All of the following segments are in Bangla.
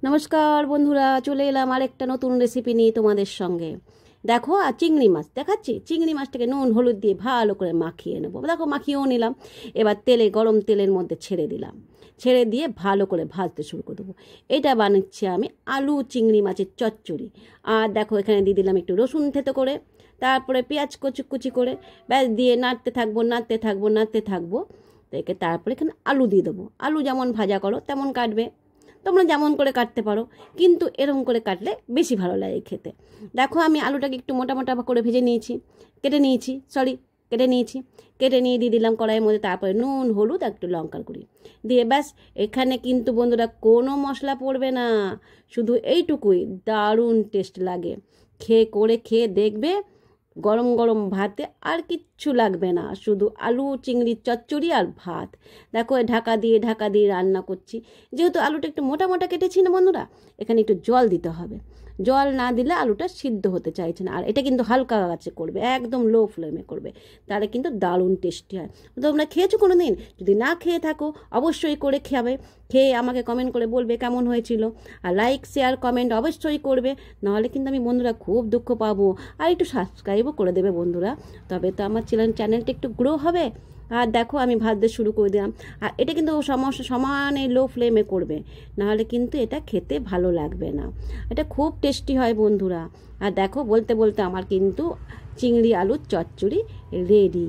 নমস্কার বন্ধুরা, চলে এলাম আরেকটা নতুন রেসিপি নিয়ে তোমাদের সঙ্গে। দেখো, আর চিংড়ি মাছ দেখাচ্ছি। চিংড়ি মাছটাকে নুন হলুদ দিয়ে ভালো করে মাখিয়ে নেবো। দেখো, মাখিয়েও নিলাম। এবার গরম তেলের মধ্যে ছেড়ে দিলাম। ছেড়ে দিয়ে ভালো করে ভাজতে শুরু করে দেবো। এটা বানাচ্ছি আমি আলু চিংড়ি মাছের চচ্চড়ি। আর দেখো, এখানে দিয়ে দিলাম একটু রসুন থেতো করে, তারপরে পেঁয়াজ কুচি কুচি করে, ব্যাস দিয়ে নাড়তে থাকবো নাড়তে থাকবো নাড়তে থাকবো। তারপরে এখানে আলু দিয়ে দেবো। আলু যেমন ভাজা করো তেমন কাটবে, তোমরা যেমন করে কাটতে পারো, কিন্তু এরকম করে কাটলে বেশি ভালো লাগে খেতে। দেখো, আমি আলুটাকে একটু মোটা মোটা করে ভেজে নিয়েছি, কেটে নিয়েছি, কেটে নিয়ে দিয়ে দিলাম কড়াইয়ের মধ্যে। তারপরে নুন হলুদ একটু লঙ্কার গুঁড়ি দিয়ে ব্যাস। এখানে কিন্তু বন্ধুরা কোনো মশলা পড়বে না, শুধু এইটুকুই, দারুণ টেস্ট লাগে। খেয়ে দেখবে, গরম গরম ভাতে আর কিচ্ছু লাগবে না, শুধু আলু চিংড়ির চচ্চড়ি আর ভাত। দেখো, ঢাকা দিয়ে রান্না করছি। যেহেতু আলুটা একটু মোটা মোটা কেটেছি না বন্ধুরা, এখানে একটু জল দিতে হবে। জল না দিলে আলুটা সিদ্ধ হতে চাইছে না। আর এটা কিন্তু হালকা আঁচে করবে, একদম লো ফ্লেমে করবে, তাহলে কিন্তু দারুণ টেস্টি হয়। তোমরা খেয়েছো কোনো দিন? যদি না খেয়ে থাকো, অবশ্যই করে খেয়ে আমাকে কমেন্ট করে বলবে কেমন হয়েছিল। আর লাইক শেয়ার কমেন্ট অবশ্যই করবে, নাহলে কিন্তু আমি বন্ধুরা খুব দুঃখ পাবো। আর একটু সাবস্ক্রাইবও করে দেবে বন্ধুরা, তবে তো আমার চ্যানেলটা একটু গ্রো হবে। আর দেখো, আমি ভাজতে শুরু করে দিলাম। আর এটা কিন্তু সমানে লো ফ্লেমে করবে, নাহলে কিন্তু এটা খেতে ভালো লাগবে না। এটা খুব টেস্টি হয় বন্ধুরা। আর দেখো, বলতে বলতে আমার কিন্তু চিংড়ি আলুর চচ্চড়ি রেডি।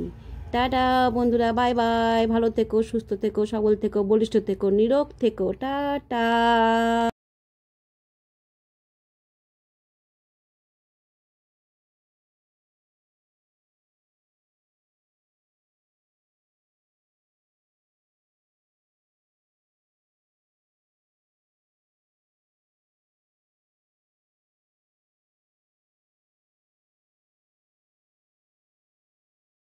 টাটা বন্ধুরা, বাই বাই। ভালো থেকো, সুস্থ থেকো, সবল থেকো, বলিষ্ঠ থেকো, নিরোগ থেকো। টাটা।